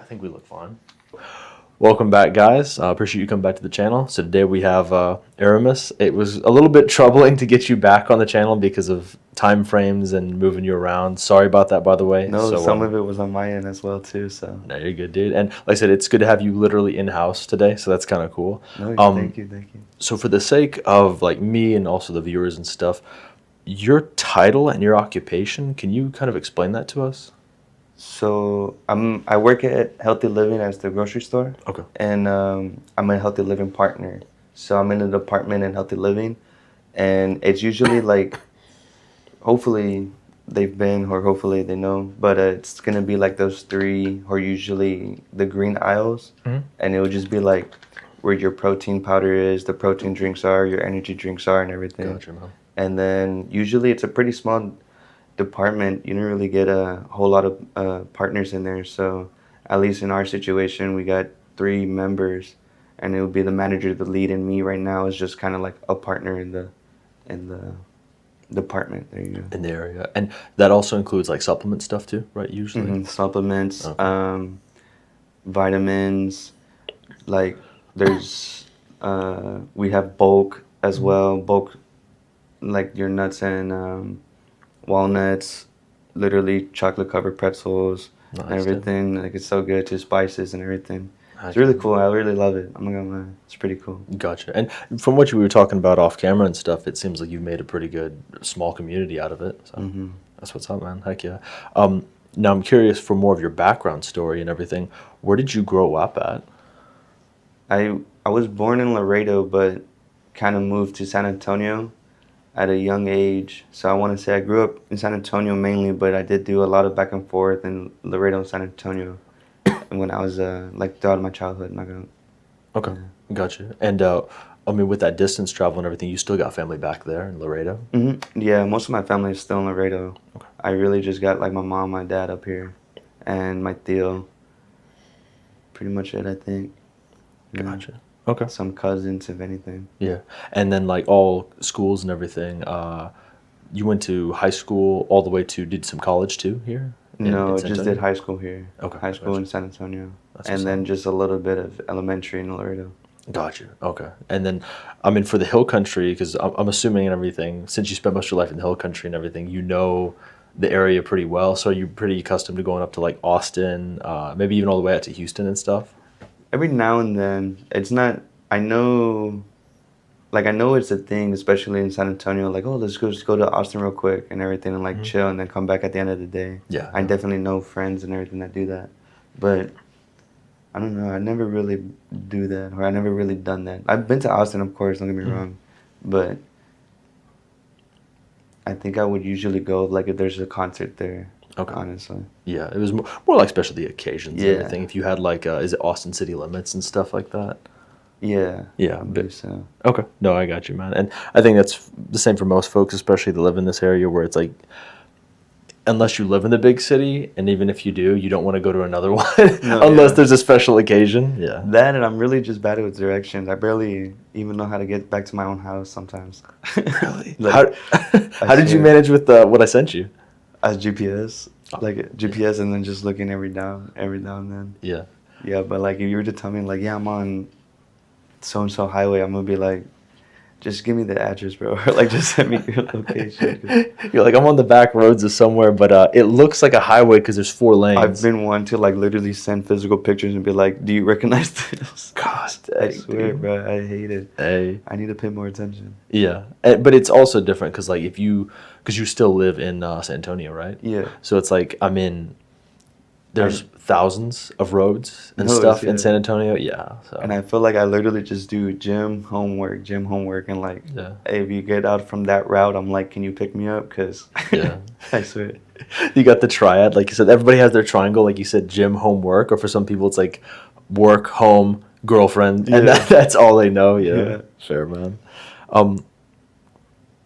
think we look fine. Welcome back, guys. Appreciate you coming back to the channel. So today we have Aramis. It was a little bit troubling to get you back on the channel because of time frames and moving you around. Sorry about that, by the way. No, So, some of it was on my end as well too. So no, you're good, dude. And like I said, it's good to have you literally in-house today, so that's kind of cool. no, thank you. So for the sake of like me and also the viewers and stuff, your title and your occupation, can you kind of explain that to us? So I work at Healthy Living as the grocery store. Okay. And I'm a Healthy Living partner. So I'm in the department in Healthy Living, and it's usually like, hopefully they've been or hopefully they know, but it's gonna be like those three or usually the green aisles, and it would just be like where your protein powder is, the protein drinks are, your energy drinks are, and everything. Gotcha, man. And then usually it's a pretty small department. You don't really get a whole lot of partners in there. So at least in our situation, we got 3 members, and it would be the manager, the lead, and me right now is just kind of like a partner in the department. There you go. In the area. And that also includes like supplement stuff too, right? Usually. Supplements, Okay. vitamins, like there's we have bulk as well. Bulk, like your nuts and walnuts, literally chocolate covered pretzels, Nice, and everything. Like it's so good, to spices and everything. It's really cool. I really love it. I'm not gonna lie. It's pretty cool. Gotcha. And from what you were talking about off camera and stuff, it seems like you've made a pretty good small community out of it. So that's what's up, man. Heck yeah. Now I'm curious for more of your background story and everything. Where did you grow up at? I was born in Laredo, but kind of moved to San Antonio at a young age. So I want to say I grew up in San Antonio mainly, but I did do a lot of back and forth in Laredo and San Antonio when I was like throughout my childhood. Not gonna. Okay, gotcha. And I mean, with that distance travel and everything, you still got family back there in Laredo? Yeah, most of my family is still in Laredo. Okay. I really just got like my mom, my dad up here, and my tío. Pretty much it, I think. Yeah. Gotcha. Okay. Some cousins, if anything. Yeah. And then like all schools and everything, you went to high school all the way to, did some college too here? No, San just Antonio? did high school here. Okay, High school gotcha. in San Antonio. That's And what's then up. just a little bit of elementary in Laredo. Gotcha. Okay. And then, I mean, for the hill country, because I'm assuming and everything, since you spent most of your life in the hill country and everything, you know the area pretty well. So are you pretty accustomed to going up to like Austin, maybe even all the way out to Houston and stuff? Every now and then, it's not, I know it's a thing, especially in San Antonio, like, oh, just go to Austin real quick and everything and like chill and then come back at the end of the day. Yeah. I definitely know friends and everything that do that. But I don't know, I never really do that, or I never really done that. I've been to Austin, of course, don't get me wrong, but I think I would usually go like if there's a concert there. Okay. Honestly. Yeah, it was more like specialty occasions Yeah. and everything. If you had like, is it Austin City Limits and stuff like that? Yeah. Yeah, I believe so. Okay. No, I got you, man. And I think that's the same for most folks, especially that live in this area where it's like, unless you live in the big city, and even if you do, you don't want to go to another one unless there's a special occasion. Yeah. That, and I'm really just bad with directions. I barely even know how to get back to my own house sometimes. Really? Like, How did you manage with what I sent you? as GPS, like GPS, and then just looking every now and then. Yeah. Yeah, but like if you were to tell me like, yeah, I'm on so and so highway, I'm gonna be like, just give me the address, bro, or like just send me your location. 'Cause You're like, I'm on the back roads of somewhere, but it looks like a highway because there's 4 lanes. I've been one to like literally send physical pictures and be like, do you recognize this? God, I dang, swear, dude. bro, I hate it. Hey. I need to pay more attention. Yeah. But it's also different because like because you still live in San Antonio, right? Yeah. So it's like there's thousands of roads and stuff in San Antonio. Yeah. So. And I feel like I literally just do gym, homework, and like, Yeah. hey, if you get out from that route, I'm like, can you pick me up? Because Yeah. I swear. You got the triad, like you said. Everybody has their triangle, like you said, gym, home, work, or for some people it's like work, home, girlfriend, and Yeah. that's all they know. Yeah. Yeah. Fair, man.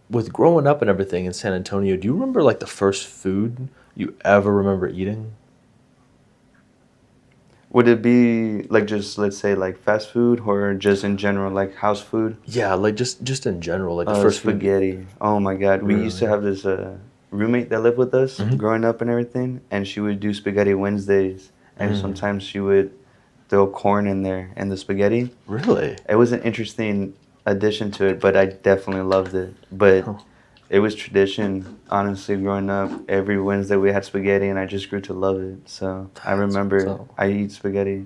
With growing up and everything in San Antonio, do you remember like the first food you ever remember eating? Would it be like just, let's say, like fast food, or just in general, like house food? Yeah, like just in general, like the first food. Spaghetti. Oh my God. We used to have this roommate that lived with us growing up and everything, and she would do spaghetti Wednesdays. and sometimes she would throw corn in there and the spaghetti. Really? It was an interesting addition to it, but I definitely loved it. But Huh. it was tradition, honestly, growing up. Every Wednesday we had spaghetti, and I just grew to love it. So I That's remember what's up. I eat spaghetti.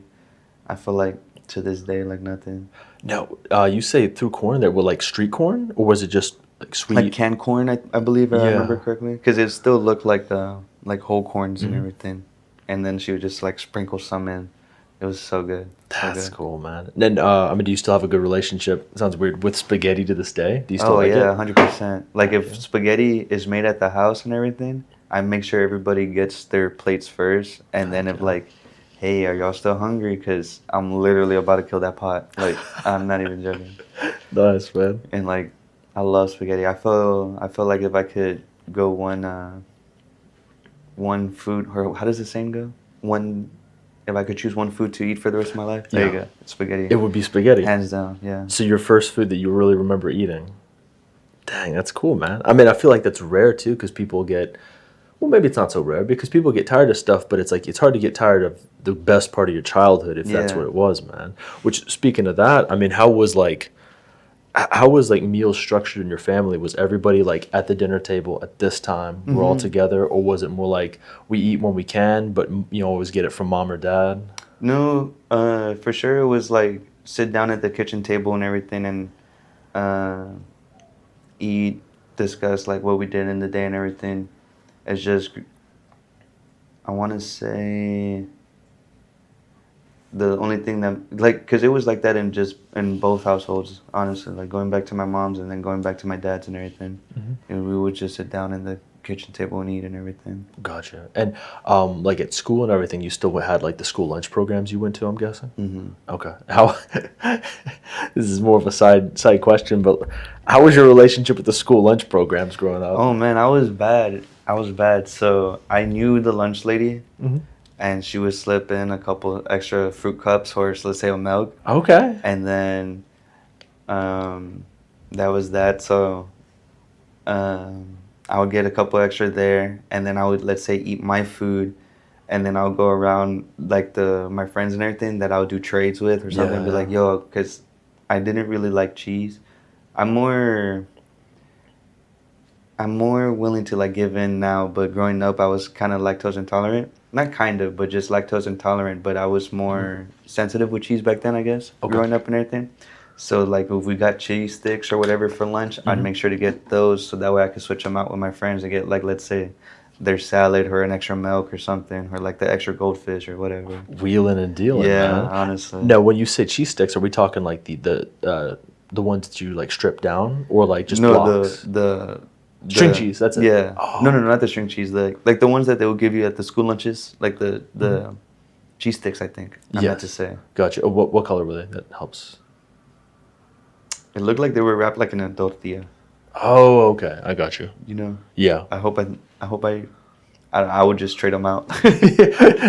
I feel like to this day, like nothing. Now, you say through corn there with like street corn, or was it just like Like sweet? canned corn, I believe, if I remember Yeah. correctly, because it still looked like whole corns and Mhm. everything. And then she would just like sprinkle some in. It was so good, so That's good. cool, man. Then, I mean, do you still have a good relationship? It sounds weird with spaghetti to this day. Do you still Oh like yeah, it? 100%. Like if Yeah. spaghetti is made at the house and everything, I make sure everybody gets their plates first, and then Heck if yeah. like, hey, are y'all still hungry? Cause I'm literally about to kill that pot. Like I'm not even joking. Nice, man. And like, I love spaghetti. I feel like if I could go one food, or how does the saying go? One, if I could choose one food to eat for the rest of my life, there you Yeah. go, spaghetti, It would be spaghetti. hands down. Yeah. So your first food that you really remember eating. Dang, that's cool, man. I mean, I feel like that's rare too, because people get, well, maybe it's not so rare because people get tired of stuff, but it's like it's hard to get tired of the best part of your childhood if that's what Yeah. it was, man. Which, speaking of that, I mean, how was like meals structured in your family? Was everybody like at the dinner table at this time? We're all hmm together, or was it more like we eat when we can, but always get it from mom or dad? No, for sure it was like sit down at the kitchen table and everything and uh, eat, discuss like what we did in the day and everything. It's just, I want to say the only thing that, like, because it was like that in both households, honestly, like going back to my mom's and then going back to my dad's and everything. Hmm. And we would just sit down in the kitchen table and eat and everything. Gotcha. And like at school and everything, you still had like the school lunch programs you went to, I'm guessing? hmm Okay. How this is more of a side question, but how was your relationship with the school lunch programs growing up? Oh man, I was bad. I was bad. So I knew the lunch lady, Hmm. and she would slip in a couple extra fruit cups or let's say a milk, Okay. and then um, that was that. So I would get a couple extra there, and then I would, let's say, eat my food, and then I would go around like the my friends and everything that I would do trades with or something, and be Yeah. like, yo, because I didn't really like cheese. I'm more I'm more willing to like give in now, but growing up I was kind of lactose intolerant. Not kind of, but just lactose intolerant, but I was Mhm. more sensitive with cheese back then, I guess, Okay. growing up and everything. So like if we got cheese sticks or whatever for lunch, I'd Hmm. make sure to get those so that way I could switch them out with my friends and get like, let's say, their salad or an extra milk or something, or like the extra goldfish or whatever. Wheeling and dealing, Yeah, man. honestly. Now, when you say cheese sticks, are we talking like the ones that you like strip down, or like just No, the blocks? the String the cheese. That's it. yeah. No, no, Oh. no, not the string cheese. Like the ones that they will give you at the school lunches, like the Mhm. the cheese sticks. I think I meant to Yes. say. Gotcha. Oh, what color were they? That helps. It looked like they were wrapped like in a tortilla. Oh, okay. I got you. You know. Yeah. I hope I would just trade them out.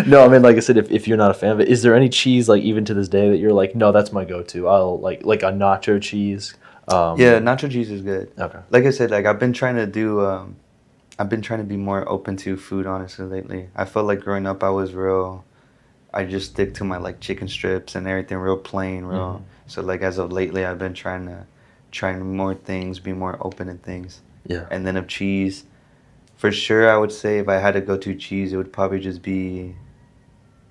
No, I mean, like I said, if you're not a fan of it, is there any cheese like even to this day that you're like, no, that's my go-to? I'll like a nacho cheese. Yeah, nacho cheese is good. Okay. Like I said, like I've been trying to do. I've been trying to be more open to food, honestly, lately. I felt like growing up, I was real. I just stick to my like chicken strips and everything, real plain, Hmm. real. So like as of lately, I've been trying more things, be more open in things. Yeah. And then of cheese, for sure, I would say if I had to go to cheese, it would probably just be,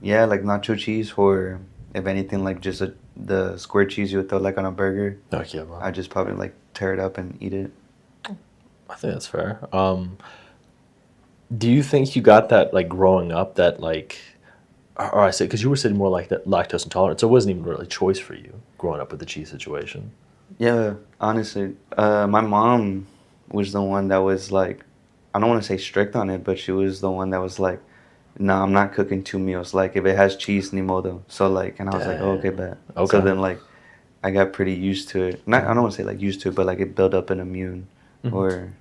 yeah, like nacho cheese, or if anything, like just the square cheese you would throw like on a burger. Okay, man. I just probably like tear it up and eat it. I think that's fair. Do you think you got that like growing up that like, or I say because you were saying more like that lactose intolerant, so it wasn't even really a choice for you growing up with the cheese situation. Yeah, honestly, my mom was the one that was like, I don't want to say strict on it, but she was the one that was like, no, I'm not cooking two meals. Like if it has cheese, ni modo. So like, and I was like, oh, okay, Dang. bet. So Okay. then like, I got pretty used to it. Not, I don't want to say like used to it, but like it built up an immune. Mhm. Or,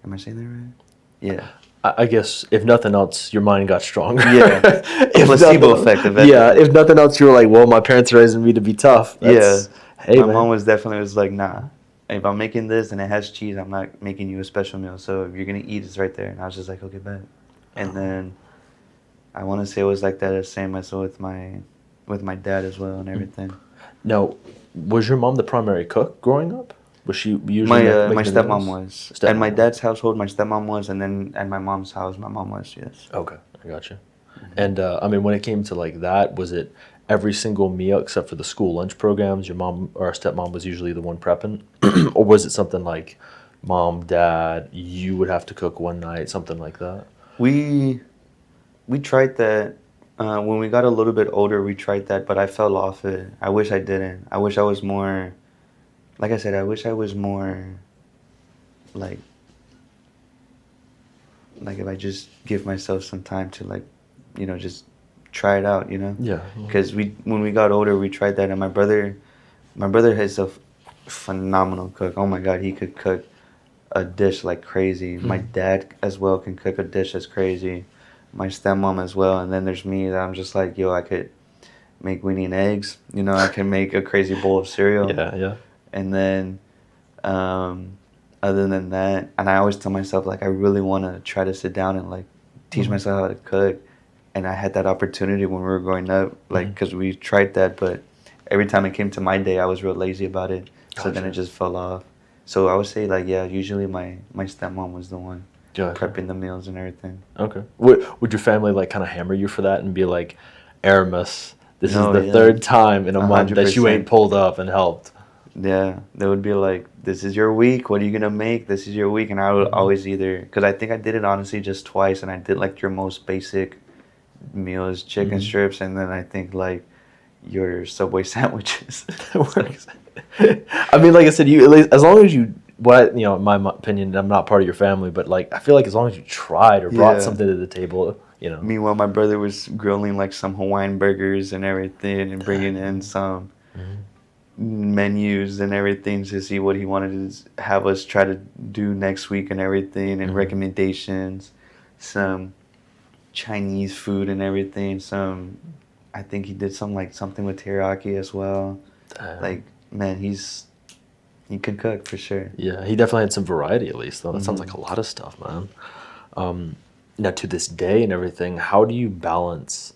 am I saying that right? Yeah. I guess if nothing else, your mind got stronger. Yeah. A If placebo nothing, effect yeah. eventually. If nothing else, you were like, well, my parents are raising me to be tough. Yeah. That's hey, My mom man. was definitely was like, nah. If I'm making this and it has cheese, I'm not making you a special meal. So if you're gonna eat, it's right there. And I was just like, okay, bet. And then I want to say it was like that, the same as with my dad as well and everything. Now, was your mom the primary cook growing up? Was she usually My making the stepmom meals? was, and my Stepmom. dad's household, my stepmom was, and then at my mom's house, my mom was. Yes. Okay, I gotcha. And I mean, when it came to like that, was it every single meal except for the school lunch programs? Your mom or stepmom was usually the one prepping, or was it something like mom, dad, you would have to cook one night, something like that? We we tried that when we got a little bit older. We tried that, but I fell off it. I wish I didn't. I wish I was more. Like I said, I wish I was more like if I just give myself some time to just try it out, Yeah. because when we got older, we tried that, and my brother is a phenomenal cook. Oh my God, he could cook a dish like crazy. My Mhm. dad as well can cook a dish that's crazy. My stepmom as well, and then there's me that I'm just like, yo, I could make weenie and eggs. I can make a crazy bowl of cereal, Yeah, yeah. and then um, other than that, and I always tell myself like I really want to try to sit down and like teach Mhm. myself how to cook. And I had that opportunity when we were growing up, like Mhm. because we tried that, but every time it came to my day, I was real lazy about it. So then it Gotcha. just fell off. So I would say like yeah, usually my stepmom was the one Gotcha. prepping the meals and everything. Okay. Would your family like kind of hammer you for that and be like, Aramis, this is No, the yeah, third time in a month hundred that you ain't percent. pulled up and helped? Yeah, they would be like, "This is your week. What are you gonna make? This is your week." And I would Hmm. always either, because I think I did it honestly just twice, and I did like your most basic meals, chicken Hmm. strips, and then I think like your Subway sandwiches. That So works. I mean, like I said, you at least as long as you, what in my opinion, I'm not part of your family, but like I feel like as long as you tried or brought yeah. something to the table. Meanwhile, my brother was grilling like some Hawaiian burgers and everything, and bringing in Dang. some Mhm. menus and everything to see what he wanted to have us try to do next week and everything, and Mhm. recommendations, some Chinese food and everything. I think he did something with teriyaki as well. Damn. Like, man, he can cook for sure. Yeah, he definitely had some variety at least, though. That sounds like Hmm. a lot of stuff, man. Um, Now, to this day and everything, how do you balance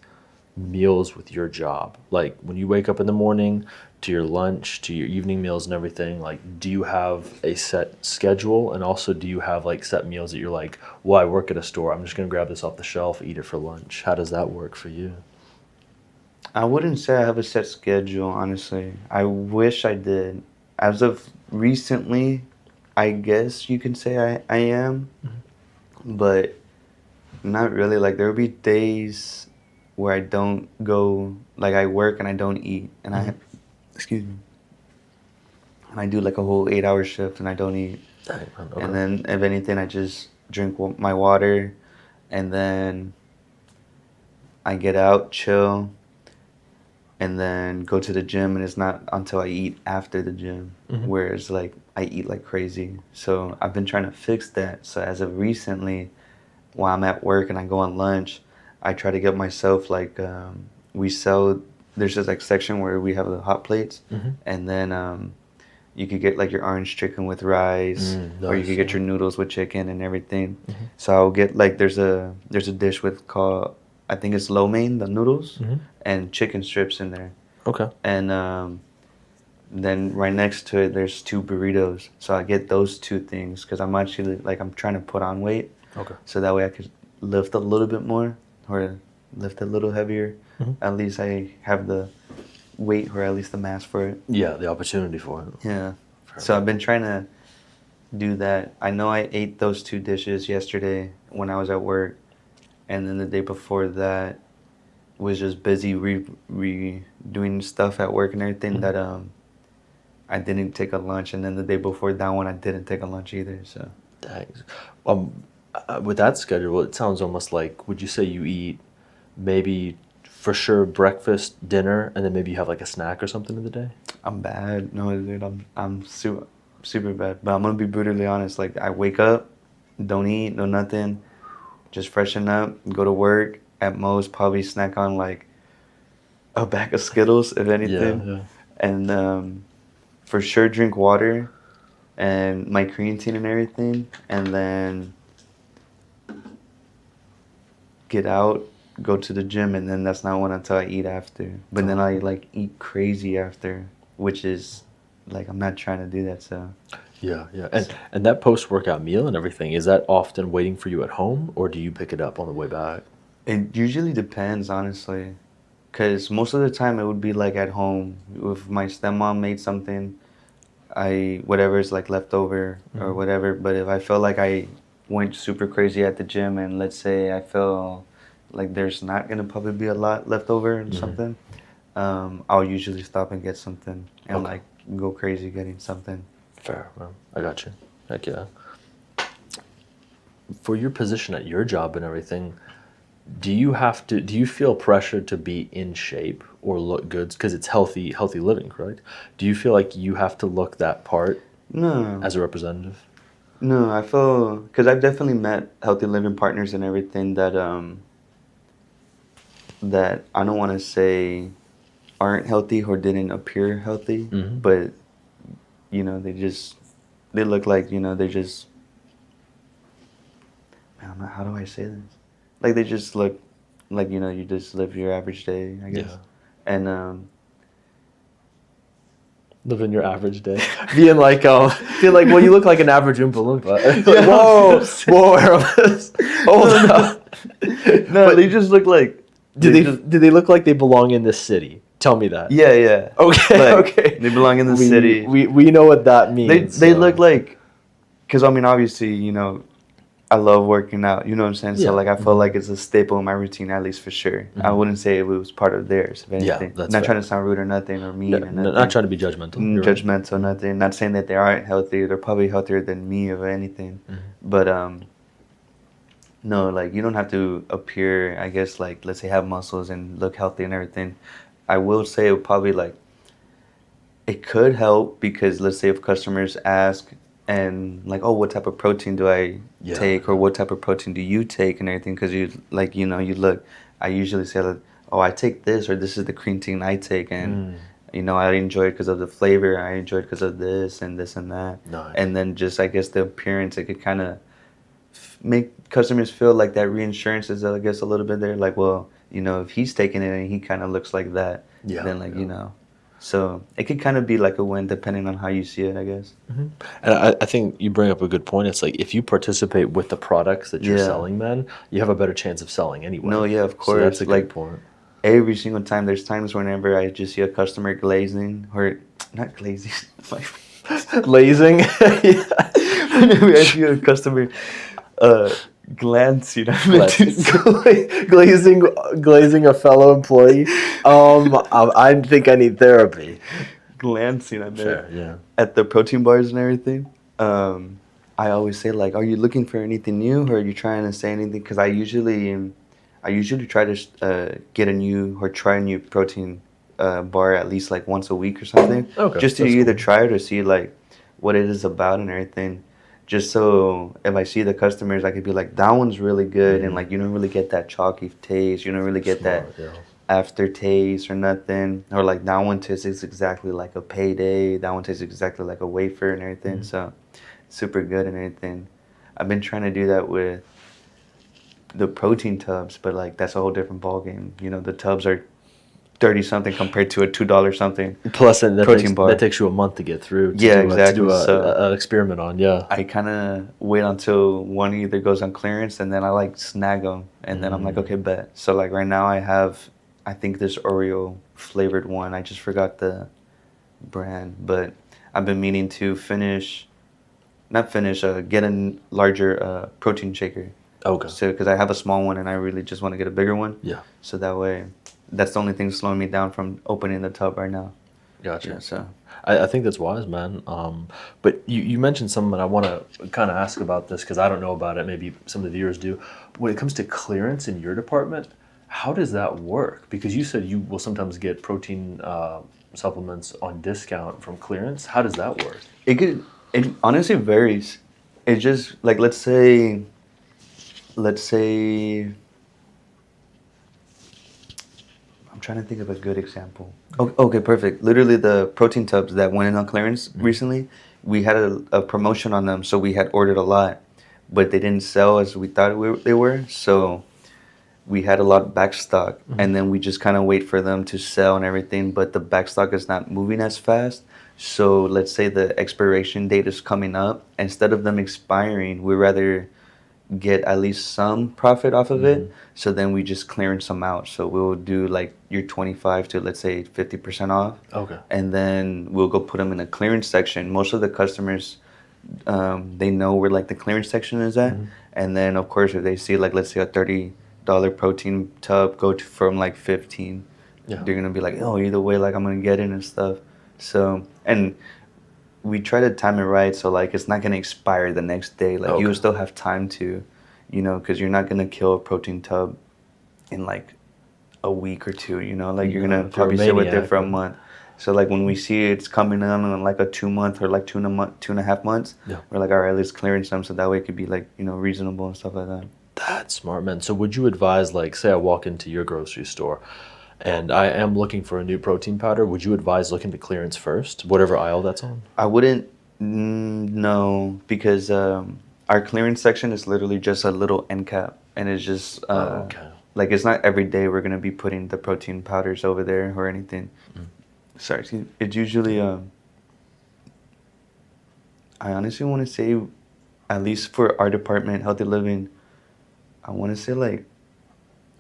meals with your job? Like when you wake up in the morning, to your lunch, to your evening meals and everything, like do you have a set schedule? And also, do you have like set meals that you're like, well, I work at a store, I'm just gonna grab this off the shelf, eat it for lunch? How does that work for you? I wouldn't say I have a set schedule, honestly. I wish I did. As of recently, I guess you can say I am, but not really. Like, there will be days where I don't go, like, I work and I don't eat, and Mhm. excuse me, and I do like a whole 8 hour shift and I don't eat. Dang, man. And Okay. then, if anything, I just drink my water, and then I get out, chill, and then go to the gym, and it's not until I eat after the gym, Hmm. whereas like I eat like crazy. So I've been trying to fix that. So as of recently, while I'm at work and I go on lunch, I try to get myself like we sell. There's just like section where we have the hot plates, Hmm. and then you could get like your orange chicken with rice, or you could Nice. get Yeah. your noodles with chicken and everything. Hmm. So I'll get like there's a dish with called, I think it's lo mein, the noodles, Hmm. and chicken strips in there, Okay. and then right next to it there's two burritos. So I get those two things because I'm actually like I'm trying to put on weight, Okay. so that way I could lift a little bit more or lift a little heavier. Hmm. At least I have the weight or at least the mass for it. Yeah, the opportunity for it. Yeah. Fair So I've enough. been trying to do that. I know I ate those two dishes yesterday when I was at work, and then the day before that was just busy doing stuff at work and everything Mhm. that I didn't take a lunch, and then the day before that one I didn't take a lunch either. So Thanks. Um, with that schedule, it sounds almost like, would you say you eat maybe for sure breakfast, dinner, and then maybe you have like a snack or something in the day? I'm bad. No, dude, I'm super bad. But I'm gonna be brutally honest. Like I wake up, don't eat, no nothing, just freshen up, go to work. At most, probably snack on like a bag of Skittles, if Yeah, anything, yeah. and for sure drink water and my creatine and everything, and then get out. go to the gym, and then that's not one until I eat after. But then I like eat crazy after, which is like I'm not trying to do that. So Yeah, yeah. And that post-workout meal and everything, is that often waiting for you at home, or do you pick it up on the way back? it usually depends, honestly, because most of the time it would be like at home. If my stepmom made something, I whatever's like left over or Mhm. whatever. But if I feel like I went super crazy at the gym, and let's say I feel like there's not gonna probably be a lot left over and Mhm. something, I'll usually stop and get something and Okay. like go crazy getting something. Fair, man. I got you. Heck yeah. For your position at your job and everything, do you feel pressure to be in shape or look good? Because it's healthy living, correct? Do you feel like you have to look that part No, as a representative? no, I feel because I've definitely met healthy living partners and everything that I don't want to say aren't healthy or didn't appear healthy, Hmm. but they look like they just man, how do I say this? Like they just look like you just live your average day, I guess. Yeah. And Living your average day. Being like, well, you look like an average Oompa Loompa. Yeah, Like, I was whoa, gonna say. whoa, Aramis. Hold No, up. no, But they just look like they just do they look like they belong in this city? Tell me that. yeah, yeah. Okay, Like okay. they belong in the city. We know what that means. They look So like because I mean obviously I love working out. You know what I'm saying? So yeah. like I feel Hmm. like it's a staple in my routine at least for sure. I Hmm. wouldn't say it was part of theirs if Yeah, anything. that's Not trying fair. to sound rude or nothing or No, mean or no, not nothing. trying to be judgmental. You're right. Judgmental, Hmm. nothing. Not saying that they aren't healthy. They're probably healthier than me or anything. Hmm. But no, like you don't have to appear. I guess like let's say have muscles and look healthy and everything. I will say it would probably like it could help because let's say if customers ask and like oh what type of protein do I Yeah, take or yeah. what type of protein do you take and everything because you like you look. I usually say like oh I take this or this is the creatine I take and Mm, I enjoy it because of the flavor. I enjoy it because of this and that. nice. And then just I guess the appearance, it could kind of make customers feel like that reinsurance is I guess a little bit there. Like, well, if he's taking it and he kind of looks like that, Yeah, then like yeah. so it could kind of be like a win depending on how you see it, I guess. Hmm. And I think you bring up a good point. It's like if you participate with the products that you're Yeah. selling, man, you have a better chance of selling No, anyway. yeah, of So that's course. a good Like point. every single time, there's times whenever I just see a customer glazing or not glazing. Like, Lazing. Yeah. whenever I see a customer uh glancing, I meant to say. Glazing, glazing a fellow employee. I think I need therapy. Glancing, I meant Fair, yeah. at the protein bars and everything. I always say like, "Are you looking for anything new, or are you trying to say anything?" Because I usually try to get a new or try a new protein bar at least like once a week or something, Okay, just to that's either cool. try it or see like what it is about and everything. Just so if I see the customers, I could be like, "That one's really good," and Mm, like you don't really get that chalky taste, you don't really get that smart, yeah. aftertaste or nothing. Or like that one tastes exactly like a payday. That one tastes exactly like a wafer and everything. Mhm. So super good and everything. I've been trying to do that with the protein tubs, but like that's a whole different ball game. The tubs are 30 something compared to a $2 something Plus, and protein that bar. takes you a month to get through Yeah, to do exactly. So an experiment on. Yeah. I kind of wait until one either goes on clearance and then I like snag them and then I'm like, Mm. okay, bet. So like right now I think this Oreo flavored one. I just forgot the brand, but I've been meaning to not finish, get a larger protein shaker. Okay. So because I have a small one and I really just want to get a bigger one. Yeah. So that way, that's the only thing slowing me down from opening the tub right now. Gotcha. So I think that's wise, man. But you mentioned something, and I want to kind of ask about this because I don't know about it. Maybe some of the viewers do. When it comes to clearance in your department, how does that work? Because you said you will sometimes get protein supplements on discount from clearance. How does that work? it honestly varies. It just like let's say I'm trying to think of a good example. Okay, perfect. Literally, the protein tubs that went in on clearance recently, we had a promotion on them, so we had ordered a lot, but they didn't sell as we thought they were. So we had a lot of back stock, and then we just kind of wait for them to sell and everything, but the back stock is not moving as fast. So let's say the expiration date is coming up. Instead of them expiring, we rather get at least some profit off of it. So then we just clearance them out. So we'll do like your 25 to let's say 50% off. Okay. And then we'll go put them in a clearance section. Most of the customers, they know where like the clearance section is at. And then of course if they see like let's say a $30 protein tub go to from like 15, Yeah. they're gonna be like, oh, either way, like I'm gonna get it and stuff. So and we try to time it right so like it's not gonna expire the next day. Like Okay. you still have time to, you know, because you're not gonna kill a protein tub in like a week or two. You know, like you're No, gonna if you're a probably sit with it maniac, for a then- month. So like when we see it's coming on like a 2 month or like 2.5 months, Yeah. we're like, all right, let's clearance them so that way it could be like, you know, reasonable and stuff like that. That's smart, man. So would you advise, like, say I walk into your grocery store and I am looking for a new protein powder, would you advise looking to clearance first, whatever aisle that's on? I wouldn't, no, because our clearance section is literally just a little end cap, and it's just Okay. like it's not every day we're gonna be putting the protein powders over there or anything. Sorry, excuse me. It's usually I honestly want to say, at least for our department, healthy living, I want to say like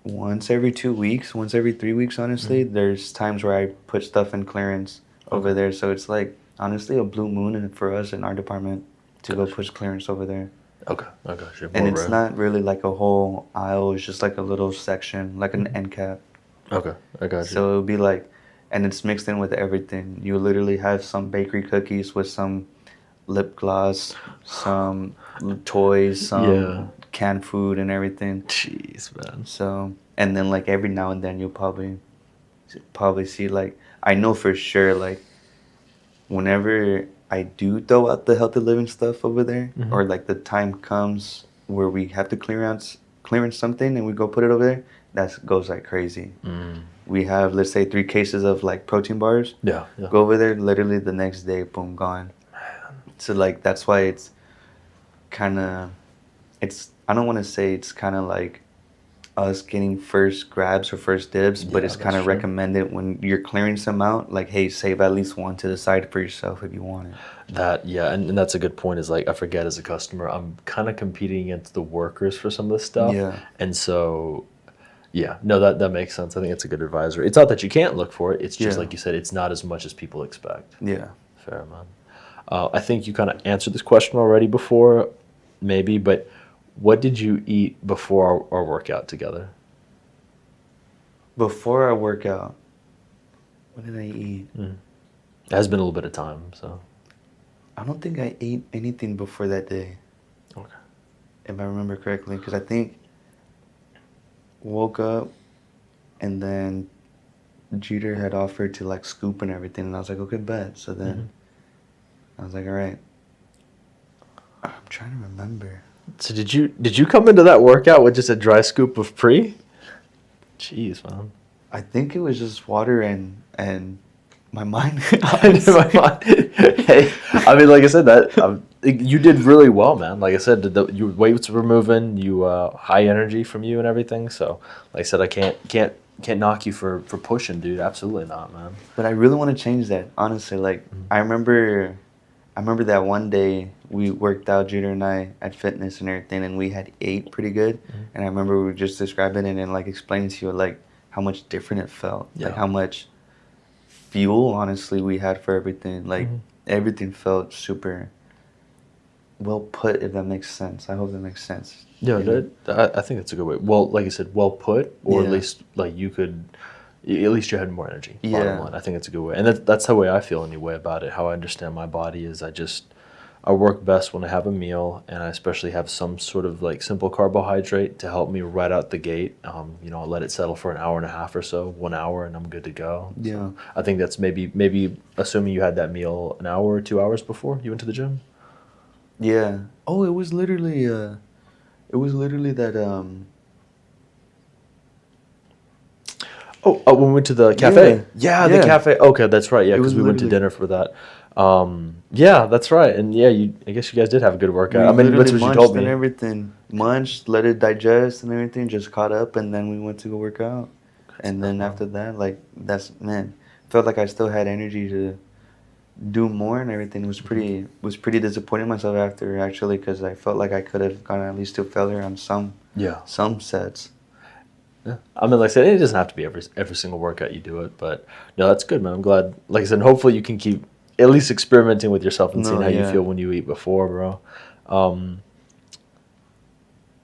once every 2 weeks, once every 3 weeks. Honestly, there's times where I put stuff in clearance over there, so it's like honestly a blue moon and for us in our department to go push clearance over there. Okay, I got you. And More it's rare. not really like a whole aisle; it's just like a little section, like an end cap. Okay, I got you. So it'll be like, and it's mixed in with everything. You literally have some bakery cookies with some lip gloss, some toys, some Yeah. canned food, and everything. Jeez, man. So, and then like every now and then you'll probably see like, I know for sure like whenever I do throw out the healthy living stuff over there, or like the time comes where we have to clearance something and we go put it over there, that goes like crazy. We have, let's say, 3 cases of like protein bars. Yeah, yeah. Go over there, literally the next day, boom, gone. So like that's why it's kind of, I don't want to say it's kind of like us getting first grabs or first dibs, but Yeah, it's kind that's of true. recommended when you're clearing some out, like, hey, save at least one to the side for yourself if you want it. That, yeah, and that's a good point. Is like I forget as a customer, I'm kind of competing against the workers for some of this stuff. Yeah. And so, yeah, no, that makes sense. I think it's a good advisory. It's not that you can't look for it. It's just Yeah. like you said, it's not as much as people expect. Yeah. Fair, man. I think you kind of answered this question already before, maybe, but what did you eat before our workout together? Before I work out, what did I eat? It has been a little bit of time, so. I don't think I ate anything before that day, Okay. if I remember correctly, because I think woke up and then Jeter had offered to like scoop and everything, and I was like, okay, bet. So then I was like, all right. I'm trying to remember. So did you come into that workout with just a dry scoop of pre? Jeez, man. I think it was just water and my mind. In my mind. Hey, I mean, like I said, that you did really well, man. Like I said, your weights were moving, you high energy from you and everything. So, like I said, I can't knock you for pushing, dude. Absolutely not, man. But I really want to change that, honestly. Like I remember that one day we worked out, Jeter and I, at fitness and everything, and we had ate pretty good. And I remember we were just describing it and like explaining to you like how much different it felt, Yeah. like how much fuel, honestly, we had for everything. Like everything felt super well put, if that makes sense. I hope that makes sense. Yeah, You know? I think that's a good way. Well, like I said, well put, or at Yeah. least like you could, at least you had more energy. Bottom Yeah. line. I think it's a good way, and that's the way I feel anyway about it. How I understand my body is I work best when I have a meal, and I especially have some sort of like simple carbohydrate to help me right out the gate. I let it settle for an hour and a half or so, 1 hour, and I'm good to go. Yeah. So I think that's maybe assuming you had that meal an hour or 2 hours before you went to the gym. Yeah. Oh, it was literally that Oh, when we went to the cafe? Yeah. The Yeah. cafe. Okay, that's right. Yeah, It because was we went to literally- dinner for that. Yeah, that's right. And yeah, I guess you guys did have a good workout. We I mean, literally that's what you told munched and me. everything. Munched, let it digest and everything, just caught up, and then we went to go work out. Good And stuff, then man. after that, like, that's, man, felt like I still had energy to do more and everything. It was pretty disappointed in myself after, actually, because I felt like I could have gone at least to failure on Yeah. some sets. Yeah. I mean, like I said, it doesn't have to be every single workout you do it, but no, that's good, man. I'm glad. Like I said, hopefully you can keep at least experimenting with yourself and seeing No, how you yeah. feel when you eat before, bro. Um,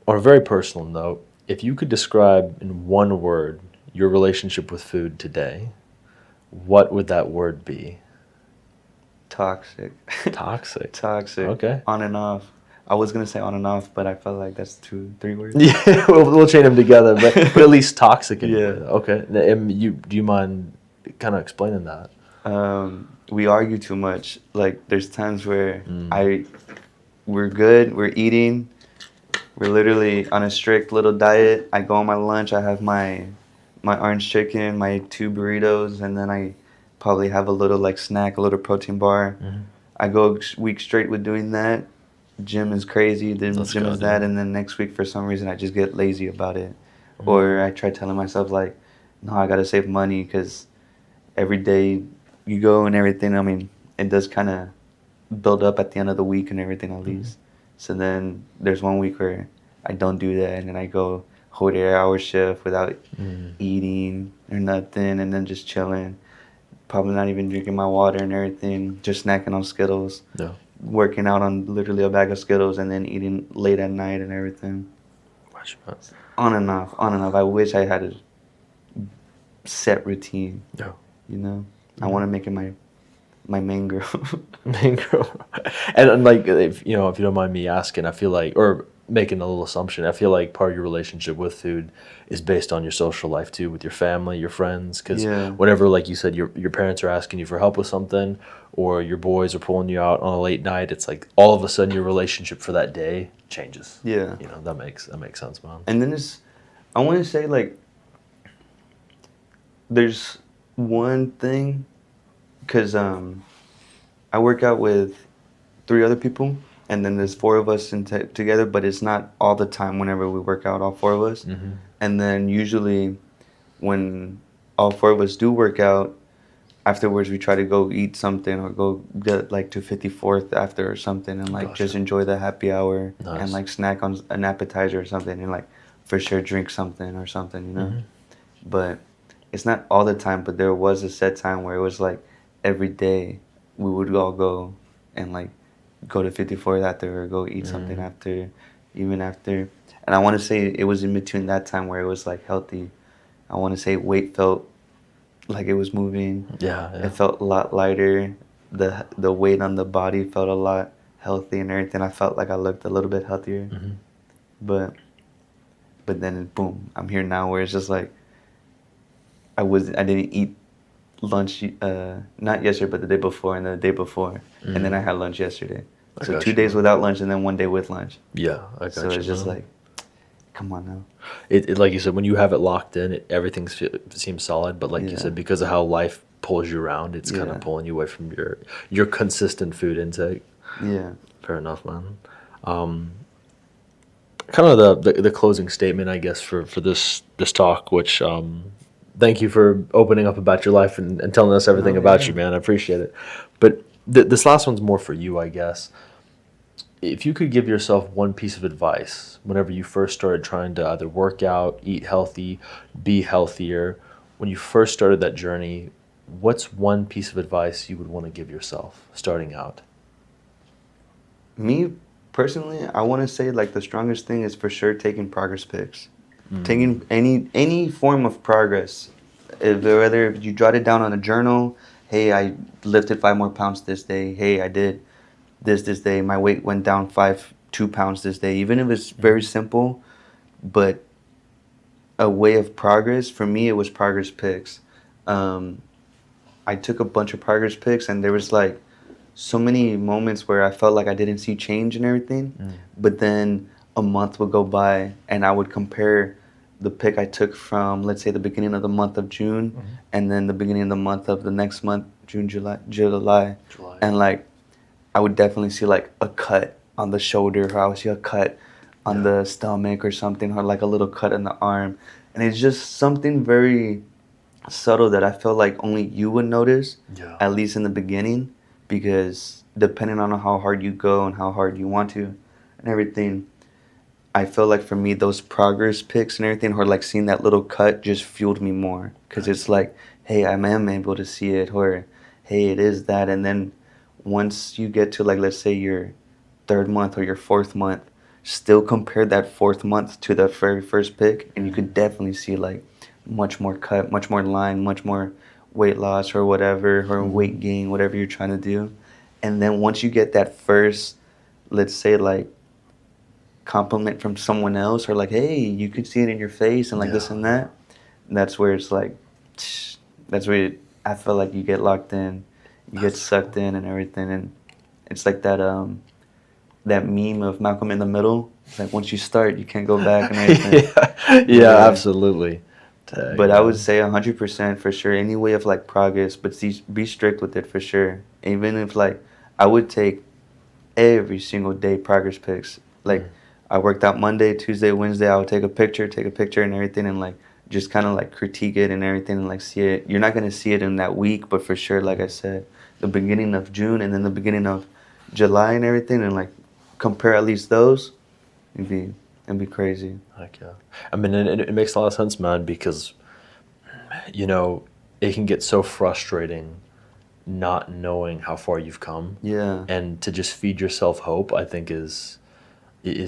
on a very personal note, if you could describe in one word your relationship with food today, what would that word be? Toxic. Toxic. Toxic. Okay. On and off. I was gonna say on and off, but I felt like that's 3 words. Yeah, we'll chain them together, but at least toxic anyway. Yeah. Okay. Do you mind kind of explaining that? We argue too much. Like, there's times where Mm. we're good, we're eating, we're literally on a strict little diet. I go on my lunch, I have my orange chicken, my 2 burritos, and then I probably have a little like snack, a little protein bar. Hmm. I go week straight with doing that. Gym is crazy, then Let's gym go, is that, dude. and then next week for some reason I just get lazy about it, Mm. or I try telling myself like, no, I gotta save money because every day you go and everything. I mean, it does kind of build up at the end of the week and everything at Mhm. least. So then there's one week where I don't do that, and then I go whole 8 hour shift without Mm. eating or nothing, and then just chilling. Probably not even drinking my water and everything, just snacking on Skittles, Yeah. working out on literally a bag of Skittles, and then eating late at night and everything. Watch your On and off, on and off. I wish I had a set routine, Yeah. you know? I Mhm. want to make it my main girl. Mango. And like if you don't mind me asking, I feel like or making a little assumption, I feel like part of your relationship with food is based on your social life too, with your family, your friends. Because Yeah. whenever, like you said, your parents are asking you for help with something, or your boys are pulling you out on a late night, it's like all of a sudden your relationship for that day changes. Yeah. That makes sense, man. And then I want to say, like, there's one thing, because I work out with 3 other people, and then there's 4 of us together, but it's not all the time whenever we work out, all 4 of us. Mm-hmm. And then usually when all 4 of us do work out, afterwards we try to go eat something or go get like to 54th after or something, and like just Gotcha. enjoy the happy hour and Nice. like snack on an appetizer or something, and like for sure drink something or something, you know? Mm-hmm. But it's not all the time, but there was a set time where it was like every day we would all go and like go to 54th after or go eat something Mm-hmm. after, even after. And I want to say it was in between that time where it was like healthy. I want to say weight felt like it was moving. Yeah, It yeah. felt a lot lighter. The weight on the body felt a lot healthy and everything. I felt like I looked a little bit healthier. Mm-hmm. But then boom, I'm here now where it's just like I didn't eat lunch not yesterday but the day before and the day before, and then I Mm. had lunch yesterday. I So got two you, days man. without lunch and then one day with lunch. Yeah, I So got you, it's just man. like, come on now. It like you said, when you have it locked in, everything seems solid. But like you Yeah. said, because of how life pulls you around, it's kind Yeah. of pulling you away from your consistent food intake. Yeah. Fair enough, man. Um, Kind of the closing statement, I guess, for this talk. Which thank you for opening up about your life and telling us everything No, about you, yeah. man. I appreciate it. But this last one's more for you, I guess. If you could give yourself one piece of advice whenever you first started trying to either work out, eat healthy, be healthier, when you first started that journey, what's one piece of advice you would want to give yourself starting out? Me personally, I want to say like the strongest thing is for sure taking progress pics. Mm. Taking any form of progress, whether if you jot it down on a journal, hey, I lifted 5 more pounds this day. Hey, I did this day. My weight went down 2 pounds this day. Even if it's very Mm. simple, but a way of progress. For me, it was progress pics. Um, I took a bunch of progress pics, and there was like so many moments where I felt like I didn't see change and everything. Mm. But then a month would go by, and I would compare the pic I took from, let's say, the beginning of the month of June, Mhm. and then the beginning of the month of the next month, June, July, July. and like I would definitely see like a cut on the shoulder, or I would see a cut on Yeah. the stomach or something, or like a little cut in the arm, and it's just something very subtle that I feel like only you would notice, Yeah. at least in the beginning, because depending on how hard you go and how hard you want to, and everything, I feel like for me those progress pics and everything, or like seeing that little cut, just fueled me more, because it's like, hey, I am able to see it, or hey, it is that, and then once you get to like let's say your third month or your fourth month, still compare that fourth month to the very first pick, and you could definitely see like much more cut, much more line, much more weight loss or whatever, or weight gain, whatever you're trying to do. And then once you get that first, let's say like compliment from someone else, or like, hey, you could see it in your face and like this and that, that's where it's like, that's where I feel like you get locked in, you get sucked in and everything. And it's like that meme of Malcolm in the Middle. It's like once you start, you can't go back and everything. Yeah, absolutely. Dang, But I would man. say 100% for sure. Any way of like progress, but be strict with it for sure. Even if like I would take every single day progress pics. Like I worked out Monday, Tuesday, Wednesday. I would take a picture and everything, and like just kind of like critique it and everything, and like see it. You're not gonna see it in that week, but for sure, like I said, the beginning of June and then the beginning of July and everything, and like compare at least those. It'd be crazy. Heck yeah. I mean, it makes a lot of sense, man, because, you know, it can get so frustrating not knowing how far you've come. Yeah. And to just feed yourself hope, I think is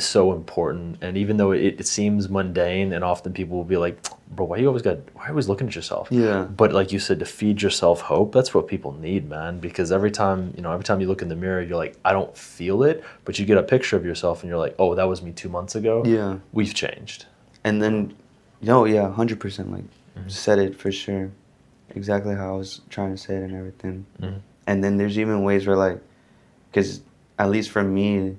so important. And even though it seems mundane, and often people will be like, bro, why are you always looking at yourself? Yeah. But like you said, to feed yourself hope, that's what people need, man. Because every time you look in the mirror, you're like, I don't feel it. But you get a picture of yourself and you're like, oh, that was me 2 months ago. Yeah. We've changed. And then, yeah, 100%. Like, said it for sure. Exactly how I was trying to say it and everything. Mhm. And then there's even ways where, like, because at least for me,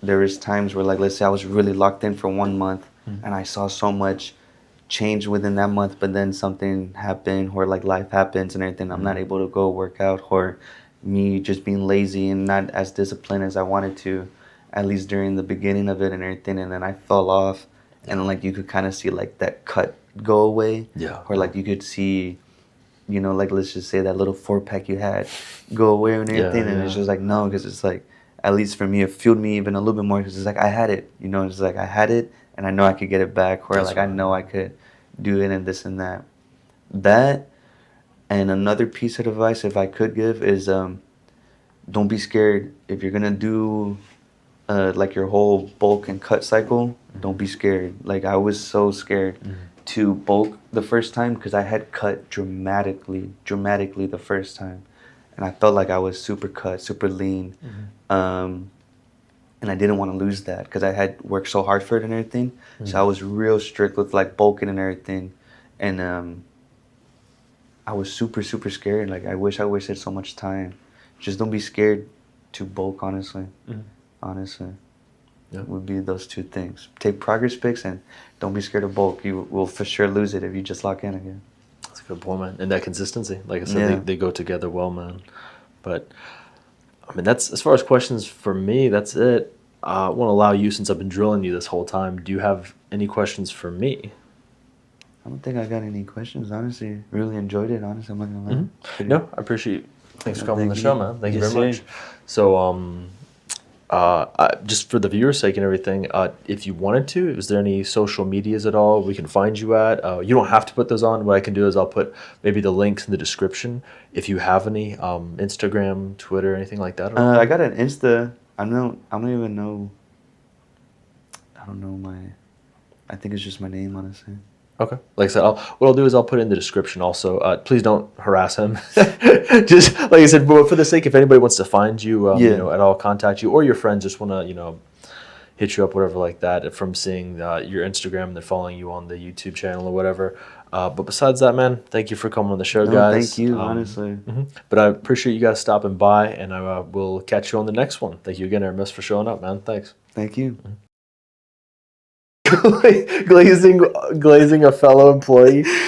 there was times where, like, let's say I was really locked in for 1 month and I saw so much change within that month, but then something happened, or like life happens and everything. I'm not able to go work out, or me just being lazy and not as disciplined as I wanted to, at least during the beginning of it and everything. And then I fell off, and like you could kind of see like that cut go away, Yeah. or like you could see, like let's just say that little 4-pack you had go away and everything. And it's just like, no, because it's like, at least for me, it fueled me even a little bit more, because it's like I had it, it's like I had it, and I know I could get it back, or That's like right. I know I could do it and this and that. That, and another piece of advice, if I could give, is don't be scared. If you're gonna do like your whole bulk and cut cycle, don't be scared. Like I was so scared to bulk the first time, because I had cut dramatically the first time, and I felt like I was super cut, super lean. And I didn't want to lose that, because I had worked so hard for it and everything. So I was real strict with like bulking and everything, and I was super scared. Like I wish I wasted so much time. Just don't be scared to bulk. Honestly, honestly, Yeah. would be those two things. Take progress pics and don't be scared to bulk. You will for sure lose it if you just lock in again. That's a good point, man. And that consistency, like I said, Yeah. they go together well, man. But I mean, that's as far as questions for me. That's it. I want to allow you, since I've been drilling you this whole time. Do you have any questions for me? I don't think I got any questions. Honestly, really enjoyed it. Honestly, I'm not gonna lie. Pretty- No, I appreciate. Thanks for No, coming on the thank show, you. man. Thank you Yes, very sir. much. So, just for the viewers' sake and everything, if you wanted to, is there any social medias at all we can find you at? You don't have to put those on. What I can do is I'll put maybe the links in the description. If you have any, Instagram, Twitter, anything like that. I got an Insta. I don't even know. I don't know my. I think it's just my name, honestly. Okay. Like I said, what I'll do is I'll put it in the description also. Please don't harass him. Just like I said, but for the sake, if anybody wants to find you, Yeah. at all, contact you, or your friends just want to, hit you up, whatever like that, from seeing your Instagram and they're following you on the YouTube channel or whatever. But besides that, man, thank you for coming on the show, No, guys. thank you, honestly. But I appreciate you guys stopping by, and I will catch you on the next one. Thank you again, Aramis, for showing up, man. Thanks. Thank you. glazing a fellow employee.